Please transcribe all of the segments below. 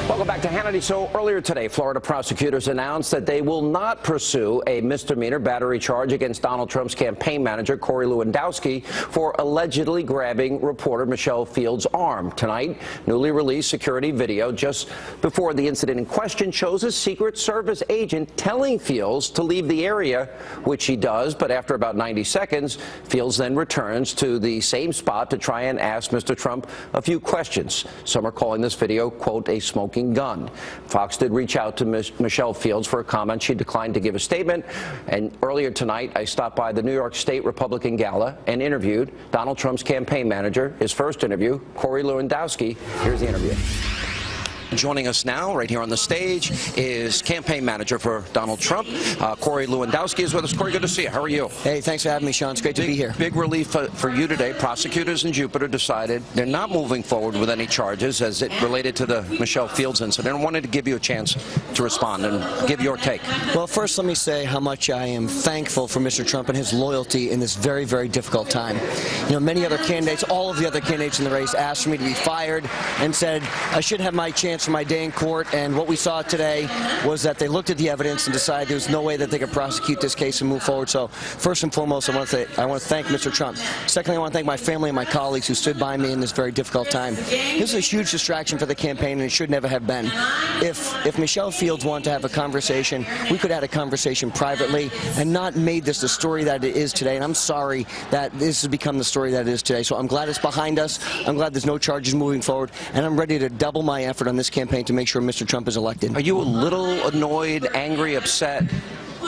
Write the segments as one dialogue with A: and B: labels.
A: Welcome back to Hannity. So earlier today, Florida prosecutors announced that they will not pursue a misdemeanor battery charge against Donald Trump's campaign manager, Corey Lewandowski, for allegedly grabbing reporter Michelle Fields' arm. Tonight, newly released security video just before the incident in question shows a Secret Service agent telling Fields to leave the area, which he does, but after about 90 seconds, Fields then returns to the same spot to try and ask Mr. Trump a few questions. Some are calling this video, quote, a smoking gun. Fox did reach out to Michelle Fields for a comment. She declined to give a statement. And earlier tonight, I stopped by the New York State Republican Gala and interviewed Donald Trump's campaign manager. His first interview, Corey Lewandowski. Here's the interview. Joining us now, right here on the stage, is campaign manager for Donald Trump. Corey Lewandowski is with us. Corey, good to see you. How are you?
B: Hey, thanks for having me, Sean. It's great to be here.
A: Big relief for you today. Prosecutors in Jupiter decided they're not moving forward with any charges as it related to the Michelle Fields incident. I wanted to give you a chance to respond and give your take.
B: Well, first, let me say how much I am thankful for Mr. Trump and his loyalty in this very, very difficult time. You know, many other candidates, all of the other candidates in the race asked for me to be fired and said I should have my chance for my day in court, and what we saw today was that they looked at the evidence and decided there was no way that they could prosecute this case and move forward. So first and foremost, I want to thank Mr. Trump. Secondly, I want to thank my family and my colleagues who stood by me in this very difficult time. This is a huge distraction for the campaign, and it should never have been. If Michelle Fields wanted to have a conversation, we could have had a conversation privately and not made this the story that it is today. And I'm sorry that this has become the story that it is today. So I'm glad it's behind us. I'm glad there's no charges moving forward, and I'm ready to double my effort on this campaign to make sure Mr. Trump is elected.
A: Are you a little annoyed, angry, upset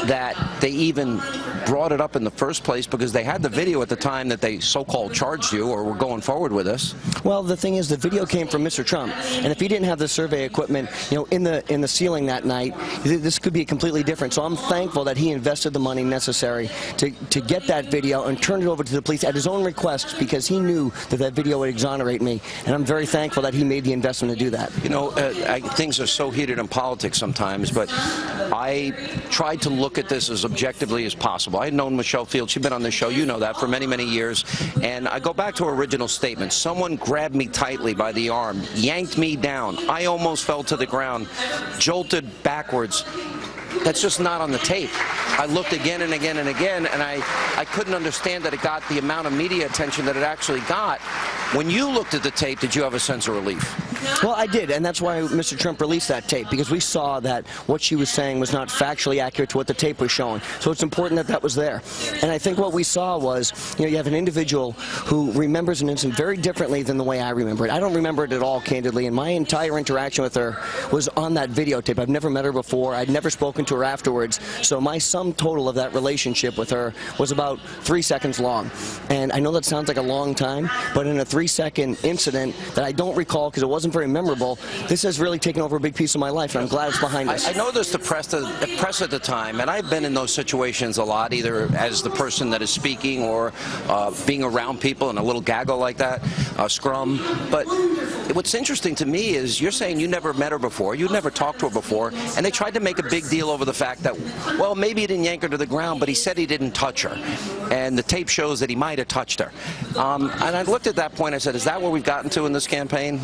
A: that they even brought it up in the first place, because they had the video at the time that they so-called charged you or were going forward with this?
B: Well, the thing is, the video came from Mr. Trump, and if he didn't have the survey equipment, you know, in the ceiling that night, this could be completely different. So I'm thankful that he invested the money necessary to get that video and turn it over to the police at his own request, because he knew that that video would exonerate me, and I'm very thankful that he made the investment to do that.
A: You know, things are so heated in politics sometimes, but I tried to look at this as objectively as possible. I had known Michelle Fields. She'd been on this show, you know that, for many, many years. And I go back to her original statement. Someone grabbed me tightly by the arm, yanked me down. I almost fell to the ground, jolted backwards. That's just not on the tape. I looked again and again and again, and I couldn't understand that it got the amount of media attention that it actually got. When you looked at the tape, did you have a sense of relief?
B: Well, I did, and that's why Mr. Trump released that tape, because we saw that what she was saying was not factually accurate to what the tape was showing. So it's important that that was there. And I think what we saw was, you know, you have an individual who remembers an incident very differently than the way I remember it. I don't remember it at all, candidly, and my entire interaction with her was on that videotape. I've never met her before. I'd never spoken to her afterwards. So my sum total of that relationship with her was about 3 seconds long. And I know that sounds like a long time, but in a 3-second incident that I don't recall because it wasn't very memorable, this has really taken over a big piece of my life, and I'm glad it's behind us.
A: I noticed the press at the time, and I've been in those situations a lot, either as the person that is speaking or being around people in a little gaggle like that, scrum. But what's interesting to me is you're saying you never met her before, you'd never talked to her before, and they tried to make a big deal over the fact that, well, maybe he didn't yank her to the ground, but he said he didn't touch her. And the tape shows that he might have touched her. And I looked at that point, I said, is that where we've gotten to in this campaign?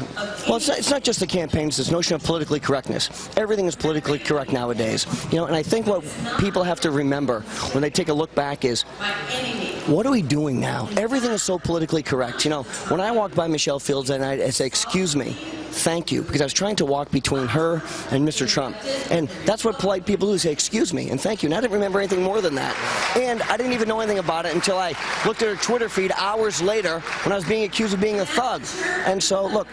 B: Well, it's not just the campaign, it's this notion of politically correctness. Everything is politically correct nowadays. You know, and I think what people have to remember when they take a look back is, what are we doing now? Everything is so politically correct. You know, when I walked by Michelle Fields that night, I said, excuse me, thank you, because I was trying to walk between her and Mr. Trump. And that's what polite people do, say excuse me and thank you. And I didn't remember anything more than that. And I didn't even know anything about it until I looked at her Twitter feed hours later when I was being accused of being a thug. And so, look,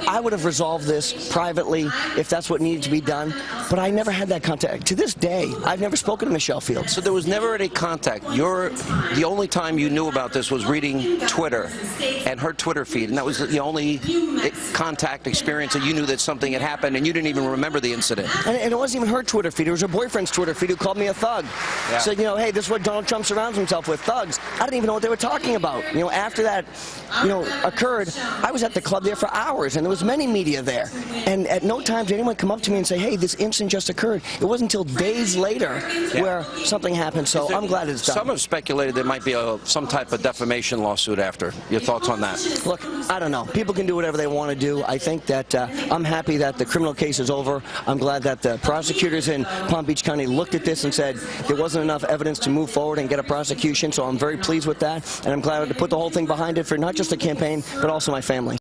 B: I would have resolved this privately if that's what needed to be done, but I never had that contact. To this day, I've never spoken to Michelle Fields.
A: So there was never any contact. The only time you knew about this was reading Twitter and her Twitter feed, and that was the only contact experience that you knew that something had happened, and you didn't even remember the incident.
B: And it wasn't even her Twitter feed. It was her boyfriend's Twitter feed who called me a thug. Yeah. Said, you know, hey, this is what Donald Trump surrounds himself with, thugs. I didn't even know what they were talking about. You know, after that, you know, occurred, I was at the club there for hours, and there was many media there. And at no time did anyone come up to me and say, hey, this incident just occurred. It wasn't until days later where something happened, so I'm glad it's done.
A: Some have speculated there might be some type of defamation lawsuit after. Your thoughts on that?
B: Look, I don't know. People can do whatever they want to do. I think that that I'm happy that the criminal case is over. I'm glad that the prosecutors in Palm Beach County looked at this and said there wasn't enough evidence to move forward and get a prosecution, so I'm very pleased with that, and I'm glad to put the whole thing behind it for not just the campaign, but also my family.